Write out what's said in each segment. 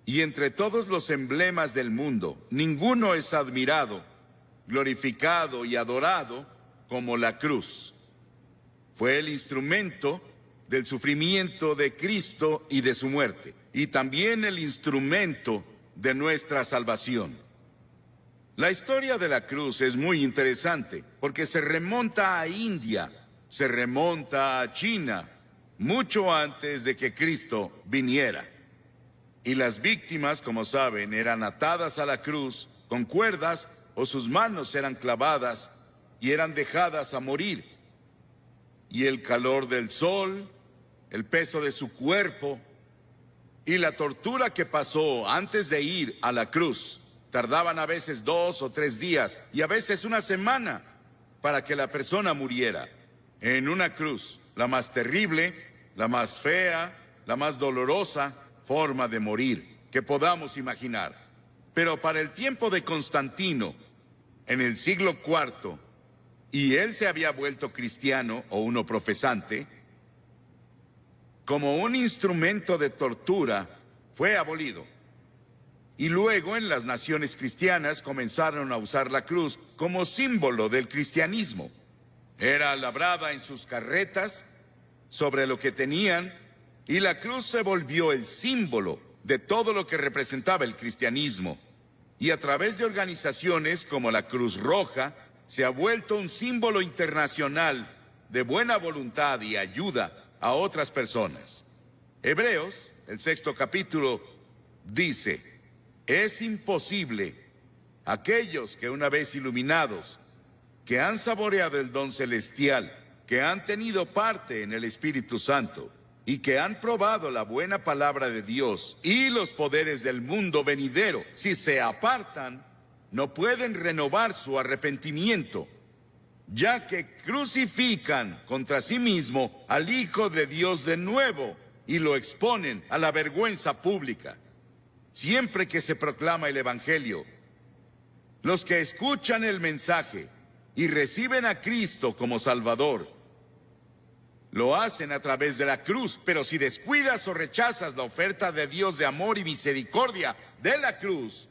Y entre todos los emblemas del mundo, ninguno es admirado, glorificado y adorado como la cruz. Fue el instrumento del sufrimiento de Cristo y de su muerte, y también el instrumento de nuestra salvación. La historia de la cruz es muy interesante, porque se remonta a India, se remonta a China, mucho antes de que Cristo viniera. Y las víctimas, como saben, eran atadas a la cruz con cuerdas o sus manos eran clavadas y eran dejadas a morir. Y el calor del sol, el peso de su cuerpo y la tortura que pasó antes de ir a la cruz, tardaban a veces 2 o 3 días y a veces una semana para que la persona muriera en una cruz, la más terrible, la más fea, la más dolorosa forma de morir que podamos imaginar. Pero para el tiempo de Constantino, en el siglo IV, y él se había vuelto cristiano o uno profesante, como un instrumento de tortura, fue abolido. Y luego en las naciones cristianas comenzaron a usar la cruz como símbolo del cristianismo. Era labrada en sus carretas, sobre lo que tenían, y la cruz se volvió el símbolo de todo lo que representaba el cristianismo. Y a través de organizaciones como la Cruz Roja, se ha vuelto un símbolo internacional de buena voluntad y ayuda a otras personas. Hebreos, el 6º capítulo, dice: es imposible aquellos que una vez iluminados, que han saboreado el don celestial, que han tenido parte en el Espíritu Santo y que han probado la buena palabra de Dios y los poderes del mundo venidero, si se apartan, no pueden renovar su arrepentimiento, ya que crucifican contra sí mismo al Hijo de Dios de nuevo y lo exponen a la vergüenza pública. Siempre que se proclama el Evangelio, los que escuchan el mensaje y reciben a Cristo como Salvador, lo hacen a través de la cruz, pero si descuidas o rechazas la oferta de Dios de amor y misericordia de la cruz,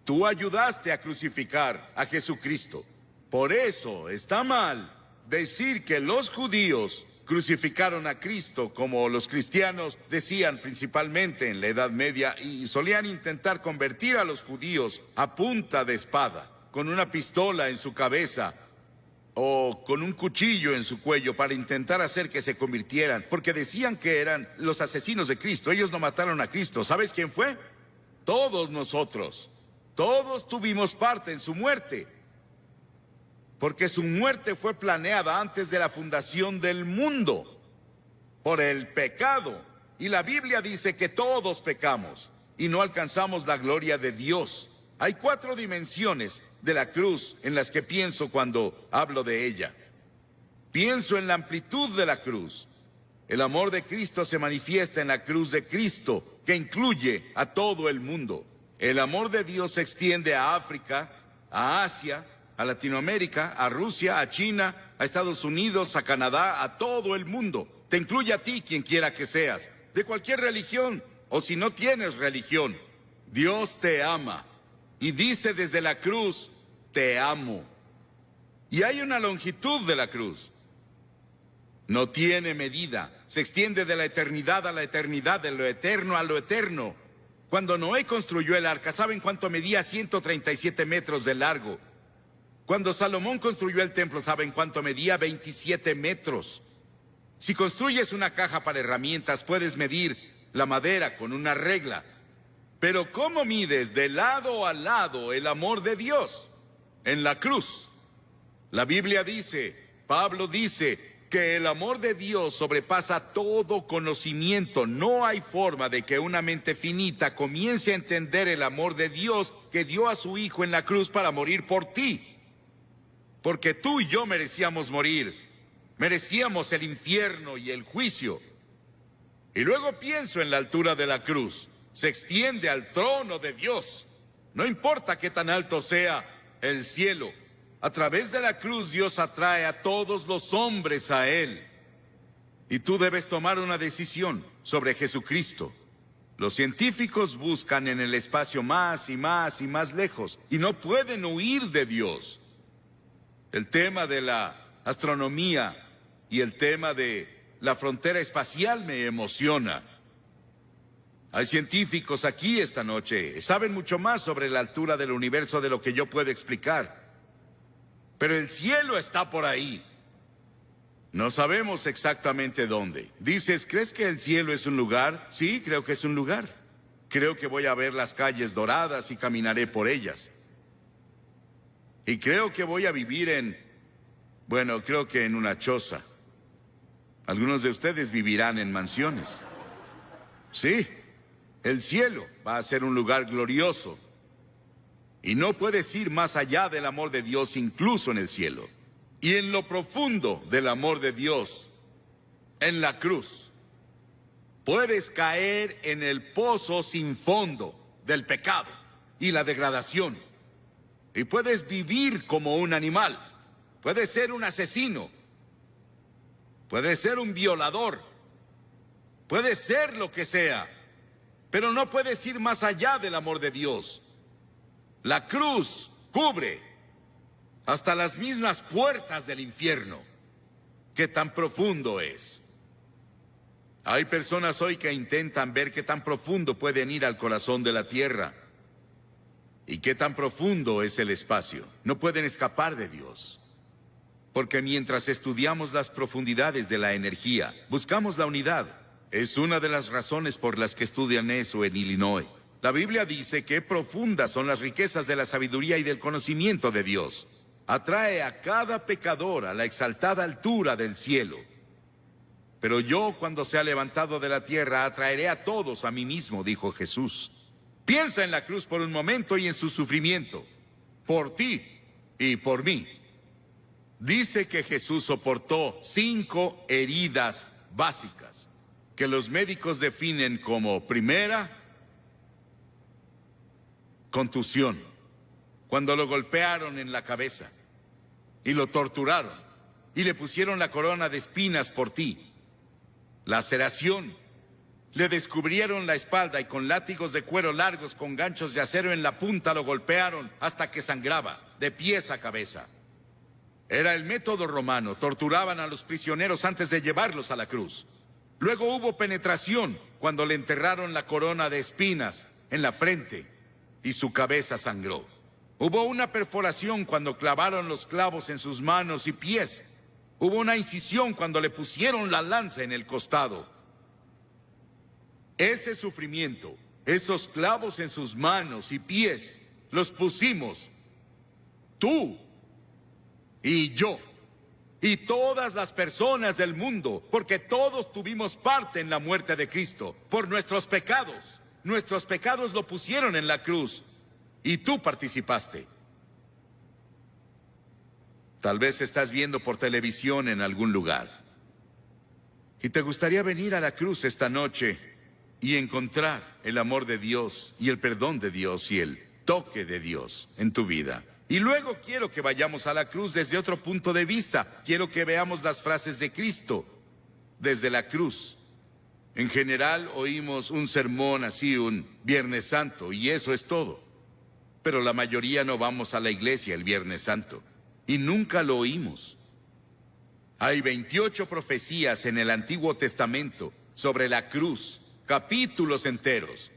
tú ayudaste a crucificar a Jesucristo. Por eso está mal decir que los judíos crucificaron a Cristo, como los cristianos decían principalmente en la Edad Media, y solían intentar convertir a los judíos a punta de espada, con una pistola en su cabeza o con un cuchillo en su cuello para intentar hacer que se convirtieran, porque decían que eran los asesinos de Cristo. Ellos no mataron a Cristo. ¿Sabes quién fue? Todos nosotros. Todos tuvimos parte en su muerte, porque su muerte fue planeada antes de la fundación del mundo, por el pecado. Y la Biblia dice que todos pecamos y no alcanzamos la gloria de Dios. Hay 4 dimensiones de la cruz en las que pienso cuando hablo de ella. Pienso en la amplitud de la cruz. El amor de Cristo se manifiesta en la cruz de Cristo, que incluye a todo el mundo. El amor de Dios se extiende a África, a Asia, a Latinoamérica, a Rusia, a China, a Estados Unidos, a Canadá, a todo el mundo. Te incluye a ti, quien quiera que seas, de cualquier religión, o si no tienes religión. Dios te ama y dice desde la cruz: te amo. Y hay una longitud de la cruz. No tiene medida. Se extiende de la eternidad a la eternidad, de lo eterno a lo eterno. Cuando Noé construyó el arca, ¿saben cuánto medía? 137 metros de largo. Cuando Salomón construyó el templo, ¿saben cuánto medía? 27 metros. Si construyes una caja para herramientas, puedes medir la madera con una regla. Pero ¿cómo mides de lado a lado el amor de Dios? En la cruz. La Biblia dice, Pablo dice, que el amor de Dios sobrepasa todo conocimiento. No hay forma de que una mente finita comience a entender el amor de Dios que dio a su Hijo en la cruz para morir por ti. Porque tú y yo merecíamos morir. Merecíamos el infierno y el juicio. Y luego pienso en la altura de la cruz. Se extiende al trono de Dios. No importa qué tan alto sea el cielo. A través de la cruz Dios atrae a todos los hombres a Él. Y tú debes tomar una decisión sobre Jesucristo. Los científicos buscan en el espacio más y más y más lejos, y no pueden huir de Dios. El tema de la astronomía y el tema de la frontera espacial me emociona. Hay científicos aquí esta noche, saben mucho más sobre la altura del universo de lo que yo puedo explicar. Pero el cielo está por ahí. No sabemos exactamente dónde. Dices, ¿crees que el cielo es un lugar? Sí, creo que es un lugar. Creo que voy a ver las calles doradas y caminaré por ellas. Y creo que voy a vivir creo que en una choza. Algunos de ustedes vivirán en mansiones. Sí, el cielo va a ser un lugar glorioso. Y no puedes ir más allá del amor de Dios incluso en el cielo. Y en lo profundo del amor de Dios, en la cruz, puedes caer en el pozo sin fondo del pecado y la degradación. Y puedes vivir como un animal. Puedes ser un asesino. Puedes ser un violador. Puedes ser lo que sea. Pero no puedes ir más allá del amor de Dios. La cruz cubre hasta las mismas puertas del infierno. ¿Qué tan profundo es? Hay personas hoy que intentan ver qué tan profundo pueden ir al corazón de la tierra. ¿Y qué tan profundo es el espacio? No pueden escapar de Dios. Porque mientras estudiamos las profundidades de la energía, buscamos la unidad. Es una de las razones por las que estudian eso en Illinois. La Biblia dice que profundas son las riquezas de la sabiduría y del conocimiento de Dios. Atrae a cada pecador a la exaltada altura del cielo. Pero yo, cuando sea levantado de la tierra, atraeré a todos a mí mismo, dijo Jesús. Piensa en la cruz por un momento y en su sufrimiento, por ti y por mí. Dice que Jesús soportó 5 heridas básicas, que los médicos definen como primera, contusión, cuando lo golpearon en la cabeza y lo torturaron y le pusieron la corona de espinas por ti. Laceración, le descubrieron la espalda y con látigos de cuero largos con ganchos de acero en la punta lo golpearon hasta que sangraba, de pies a cabeza. Era el método romano, torturaban a los prisioneros antes de llevarlos a la cruz. Luego hubo penetración cuando le enterraron la corona de espinas en la frente y su cabeza sangró. Hubo una perforación cuando clavaron los clavos en sus manos y pies. Hubo una incisión cuando le pusieron la lanza en el costado. Ese sufrimiento, esos clavos en sus manos y pies, los pusimos tú y yo y todas las personas del mundo, porque todos tuvimos parte en la muerte de Cristo por nuestros pecados. Nuestros pecados lo pusieron en la cruz y tú participaste. Tal vez estás viendo por televisión en algún lugar y te gustaría venir a la cruz esta noche y encontrar el amor de Dios y el perdón de Dios y el toque de Dios en tu vida. Y luego quiero que vayamos a la cruz desde otro punto de vista. Quiero que veamos las frases de Cristo desde la cruz. En general oímos un sermón así, un Viernes Santo, y eso es todo. Pero la mayoría no vamos a la iglesia el Viernes Santo, y nunca lo oímos. Hay 28 profecías en el Antiguo Testamento sobre la cruz, capítulos enteros.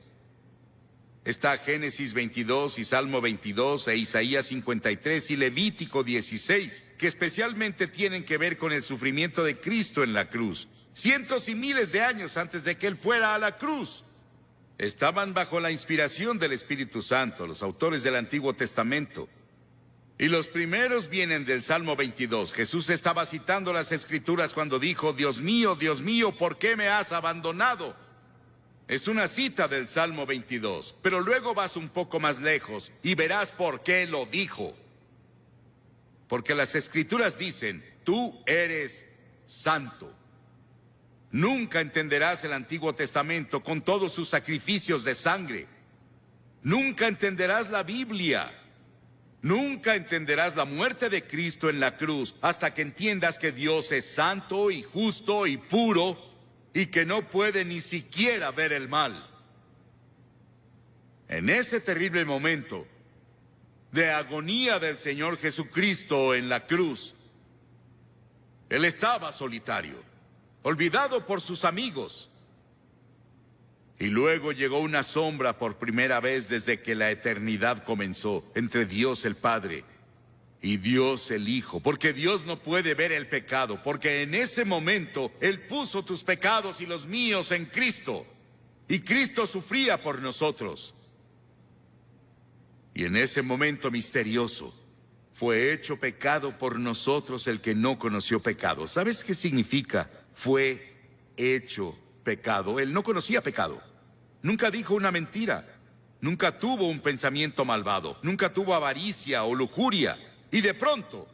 Está Génesis 22 y Salmo 22 e Isaías 53 y Levítico 16, que especialmente tienen que ver con el sufrimiento de Cristo en la cruz. Cientos y miles de años antes de que Él fuera a la cruz. Estaban bajo la inspiración del Espíritu Santo, los autores del Antiguo Testamento. Y los primeros vienen del Salmo 22. Jesús estaba citando las Escrituras cuando dijo, Dios mío, ¿por qué me has abandonado? Es una cita del Salmo 22, pero luego vas un poco más lejos y verás por qué lo dijo. Porque las Escrituras dicen, tú eres santo. Nunca entenderás el Antiguo Testamento con todos sus sacrificios de sangre. Nunca entenderás la Biblia. Nunca entenderás la muerte de Cristo en la cruz hasta que entiendas que Dios es santo y justo y puro y que no puede ni siquiera ver el mal. En ese terrible momento de agonía del Señor Jesucristo en la cruz, Él estaba solitario, olvidado por sus amigos. Y luego llegó una sombra por primera vez desde que la eternidad comenzó, entre Dios el Padre y Dios el Hijo. Porque Dios no puede ver el pecado, porque en ese momento Él puso tus pecados y los míos en Cristo. Y Cristo sufría por nosotros. Y en ese momento misterioso, fue hecho pecado por nosotros el que no conoció pecado. ¿Sabes qué significa? Fue hecho pecado. Él no conocía pecado. Nunca dijo una mentira. Nunca tuvo un pensamiento malvado. Nunca tuvo avaricia o lujuria. Y de pronto,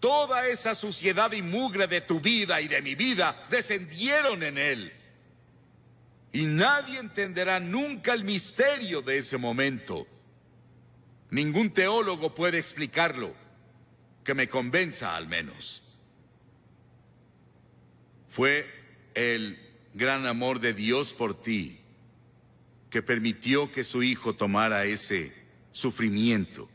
toda esa suciedad y mugre de tu vida y de mi vida descendieron en Él. Y nadie entenderá nunca el misterio de ese momento. Ningún teólogo puede explicarlo, que me convenza al menos. Fue el gran amor de Dios por ti que permitió que su Hijo tomara ese sufrimiento.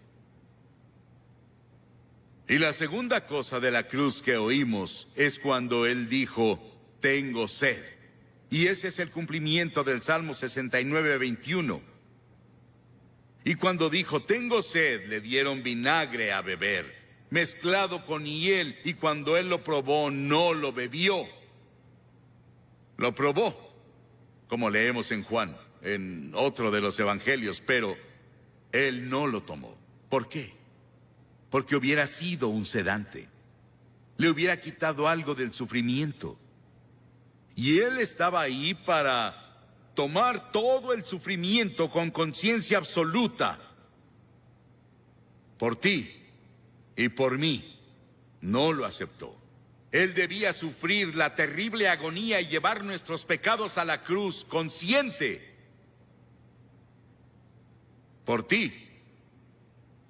Y la segunda cosa de la cruz que oímos es cuando Él dijo, tengo sed. Y ese es el cumplimiento del Salmo 69, 21. Y cuando dijo, tengo sed, le dieron vinagre a beber, mezclado con hiel, y cuando Él lo probó, no lo bebió. Lo probó, como leemos en Juan, en otro de los evangelios, pero Él no lo tomó. ¿Por qué? Porque hubiera sido un sedante. Le hubiera quitado algo del sufrimiento. Y Él estaba ahí para tomar todo el sufrimiento con conciencia absoluta. Por ti y por mí. No lo aceptó. Él debía sufrir la terrible agonía y llevar nuestros pecados a la cruz consciente. Por ti.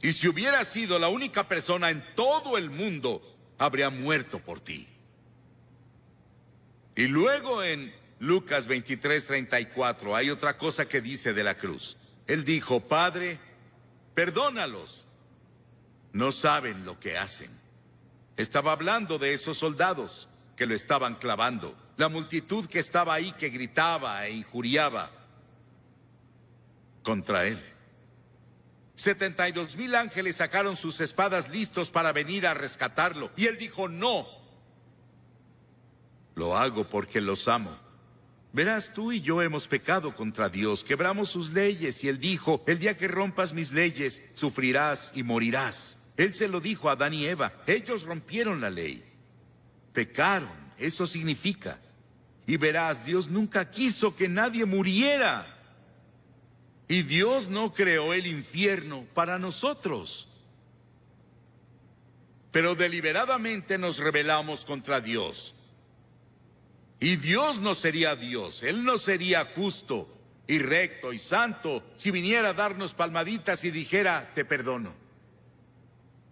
Y si hubiera sido la única persona en todo el mundo, habría muerto por ti. Y luego en Lucas 23:34 hay otra cosa que dice de la cruz. Él dijo, Padre, perdónalos. No saben lo que hacen. Estaba hablando de esos soldados que lo estaban clavando. La multitud que estaba ahí que gritaba e injuriaba contra él. 72,000 ángeles sacaron sus espadas listos para venir a rescatarlo. Y él dijo, no. Lo hago porque los amo. Verás, tú y yo hemos pecado contra Dios, quebramos sus leyes, y Él dijo, el día que rompas mis leyes, sufrirás y morirás. Él se lo dijo a Adán y Eva, ellos rompieron la ley. Pecaron, eso significa. Y verás, Dios nunca quiso que nadie muriera. Y Dios no creó el infierno para nosotros. Pero deliberadamente nos rebelamos contra Dios. Y Dios no sería Dios, Él no sería justo y recto y santo si viniera a darnos palmaditas y dijera, te perdono.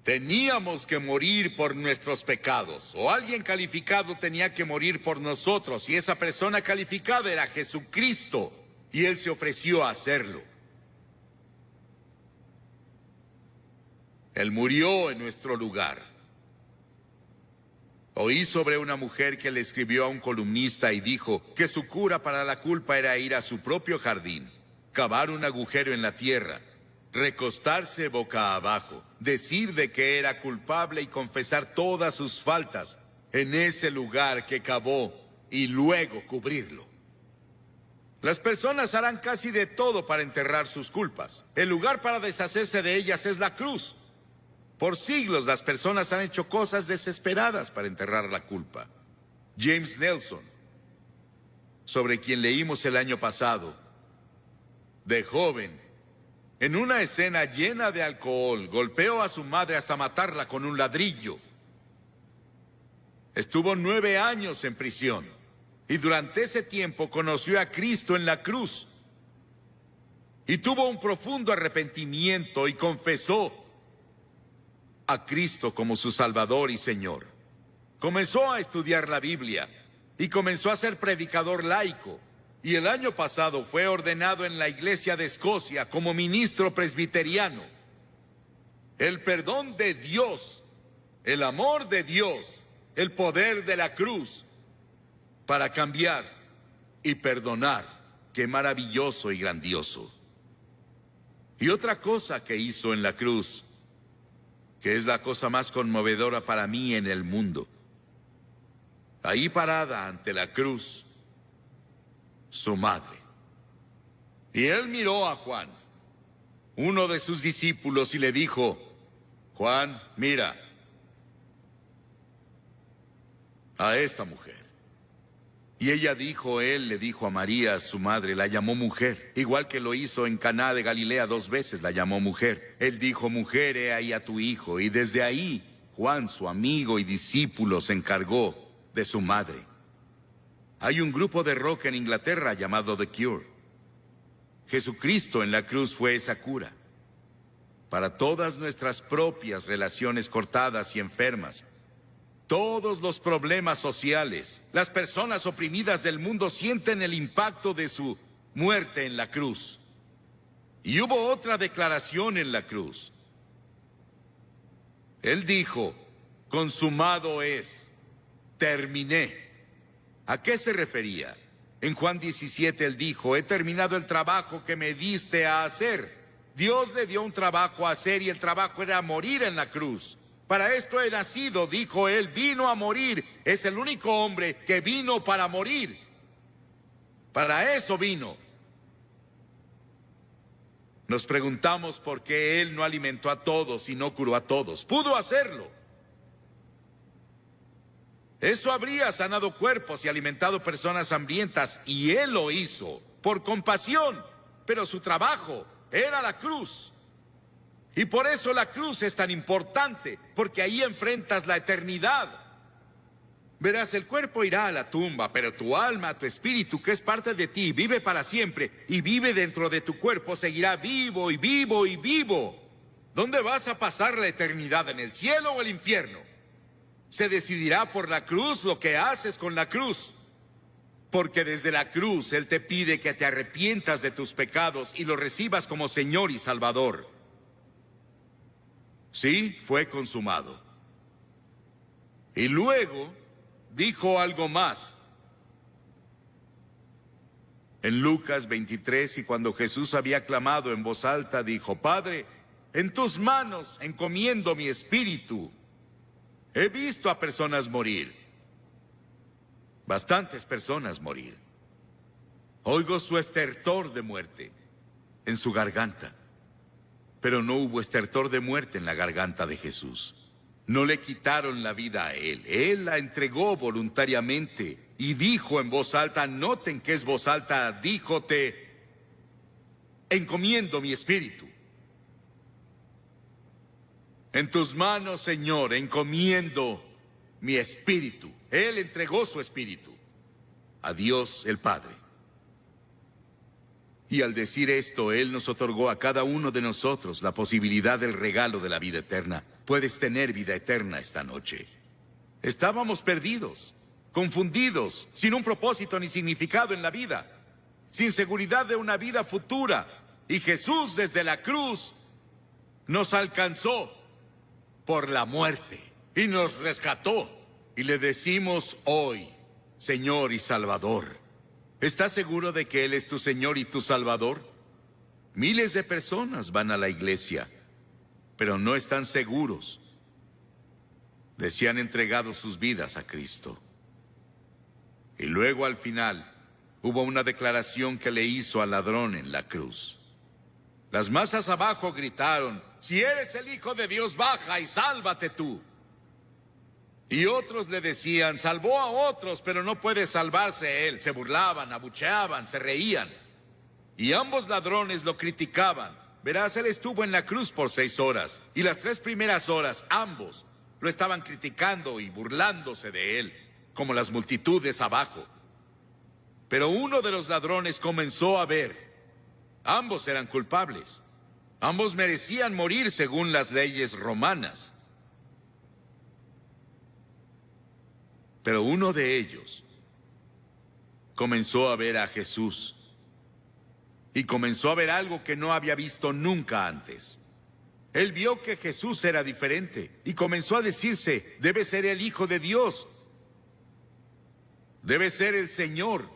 Teníamos que morir por nuestros pecados, o alguien calificado tenía que morir por nosotros, y esa persona calificada era Jesucristo, y Él se ofreció a hacerlo. Él murió en nuestro lugar. Oí sobre una mujer que le escribió a un columnista y dijo que su cura para la culpa era ir a su propio jardín, cavar un agujero en la tierra, recostarse boca abajo, decir de que era culpable y confesar todas sus faltas en ese lugar que cavó y luego cubrirlo. Las personas harán casi de todo para enterrar sus culpas. El lugar para deshacerse de ellas es la cruz. Por siglos las personas han hecho cosas desesperadas para enterrar la culpa. James Nelson, sobre quien leímos el año pasado, de joven, en una escena llena de alcohol, golpeó a su madre hasta matarla con un ladrillo. Estuvo 9 años en prisión y durante ese tiempo conoció a Cristo en la cruz. Y tuvo un profundo arrepentimiento y confesó a Cristo como su Salvador y Señor. Comenzó a estudiar la Biblia y comenzó a ser predicador laico. y el año pasado fue ordenado en la Iglesia de Escocia como ministro presbiteriano. El perdón de Dios, el amor de Dios, el poder de la cruz para cambiar y perdonar. ¡Qué maravilloso y grandioso! Y otra cosa que hizo en la cruz, que es la cosa más conmovedora para mí en el mundo. Ahí parada ante la cruz, su madre. Y él miró a Juan, uno de sus discípulos, y le dijo: Juan, mira a esta mujer. Y ella dijo, él le dijo a María, su madre, la llamó mujer, igual que lo hizo en Caná de Galilea 2 veces, la llamó mujer. Él dijo: mujer, he ahí a tu hijo. Y desde ahí, Juan, su amigo y discípulo, se encargó de su madre. Hay un grupo de rock en Inglaterra llamado The Cure. Jesucristo en la cruz fue esa cura para todas nuestras propias relaciones cortadas y enfermas. Todos los problemas sociales, las personas oprimidas del mundo sienten el impacto de su muerte en la cruz. Y hubo otra declaración en la cruz. Él dijo: consumado es, terminé. ¿A qué se refería? En Juan 17 él dijo: he terminado el trabajo que me diste a hacer. Dios le dio un trabajo a hacer y el trabajo era morir en la cruz. Para esto he nacido, dijo él, vino a morir. Es el único hombre que vino para morir. Para eso vino. Nos preguntamos por qué él no alimentó a todos y no curó a todos. Pudo hacerlo. Eso habría sanado cuerpos y alimentado personas hambrientas, y él lo hizo por compasión, pero su trabajo era la cruz. Y por eso la cruz es tan importante, porque ahí enfrentas la eternidad. Verás, el cuerpo irá a la tumba, pero tu alma, tu espíritu, que es parte de ti, vive para siempre, y vive dentro de tu cuerpo, seguirá vivo y vivo y vivo. ¿Dónde vas a pasar la eternidad? ¿En el cielo o el infierno? Se decidirá por la cruz lo que haces con la cruz. Porque desde la cruz Él te pide que te arrepientas de tus pecados y lo recibas como Señor y Salvador. Sí, fue consumado. Y luego dijo algo más. En Lucas 23, y cuando Jesús había clamado en voz alta, dijo: Padre, en tus manos encomiendo mi espíritu. He visto a personas morir. Bastantes personas morir. Oigo su estertor de muerte en su garganta. Pero no hubo estertor de muerte en la garganta de Jesús. No le quitaron la vida a él. Él la entregó voluntariamente y dijo en voz alta, noten que es voz alta, dijo: te encomiendo mi espíritu. En tus manos, Señor, encomiendo mi espíritu. Él entregó su espíritu a Dios el Padre. Y al decir esto, Él nos otorgó a cada uno de nosotros la posibilidad del regalo de la vida eterna. Puedes tener vida eterna esta noche. Estábamos perdidos, confundidos, sin un propósito ni significado en la vida, sin seguridad de una vida futura. Y Jesús desde la cruz nos alcanzó por la muerte y nos rescató. Y le decimos hoy, Señor y Salvador. ¿Estás seguro de que Él es tu Señor y tu Salvador? Miles de personas van a la iglesia, pero no están seguros de si han entregado sus vidas a Cristo. Y luego al final hubo una declaración que le hizo al ladrón en la cruz. Las masas abajo gritaron: si eres el Hijo de Dios, baja y sálvate tú. Y otros le decían: salvó a otros, pero no puede salvarse él. Se burlaban, abucheaban, se reían. Y ambos ladrones lo criticaban. Verás, él estuvo en la cruz por 6 horas. Y las 3 primeras horas, ambos lo estaban criticando y burlándose de él, como las multitudes abajo. Pero uno de los ladrones comenzó a ver. Ambos eran culpables. Ambos merecían morir según las leyes romanas. Pero uno de ellos comenzó a ver a Jesús. Y comenzó a ver algo que no había visto nunca antes. Él vio que Jesús era diferente y comenzó a decirse, debe ser el Hijo de Dios. Debe ser el Señor.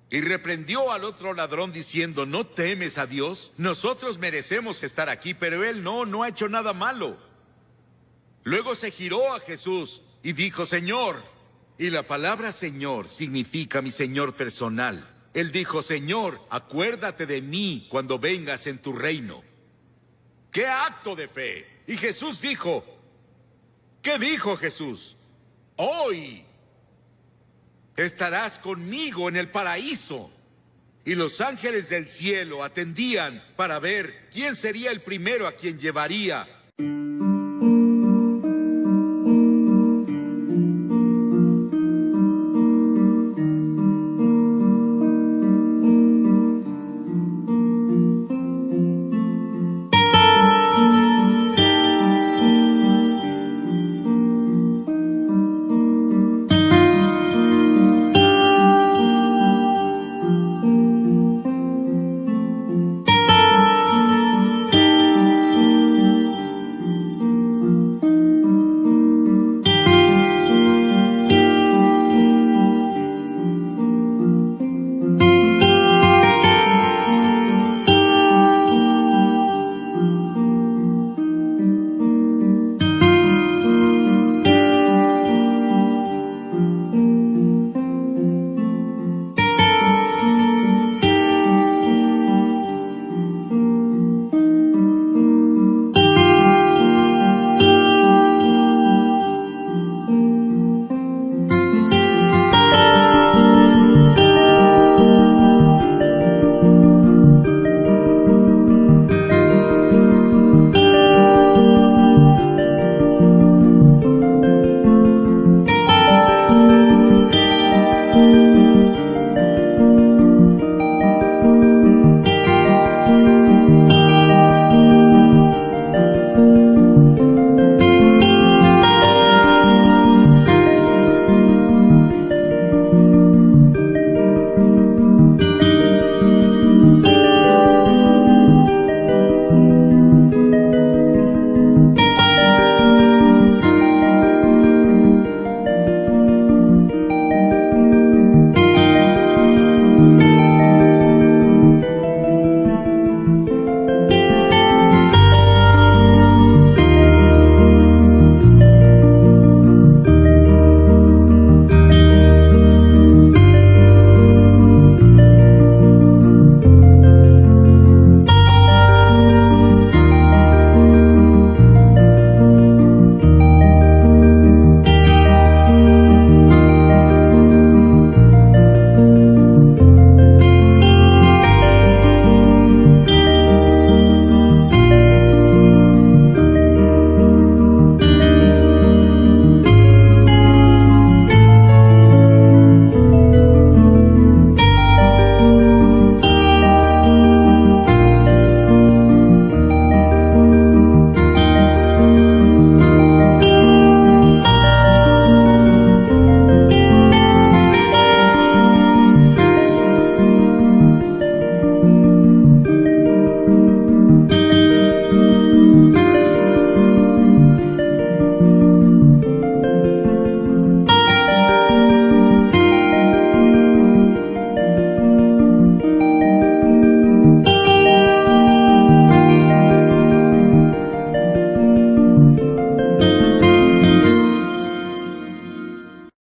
Y reprendió al otro ladrón diciendo, ¿no temes a Dios? Nosotros merecemos estar aquí, pero él no ha hecho nada malo. Luego se giró a Jesús y dijo, Señor. Y la palabra Señor significa mi Señor personal. Él dijo, Señor, acuérdate de mí cuando vengas en tu reino. ¡Qué acto de fe! Y Jesús dijo, ¿qué dijo Jesús? Hoy estarás conmigo en el paraíso. Y los ángeles del cielo atendían para ver quién sería el primero a quien llevaría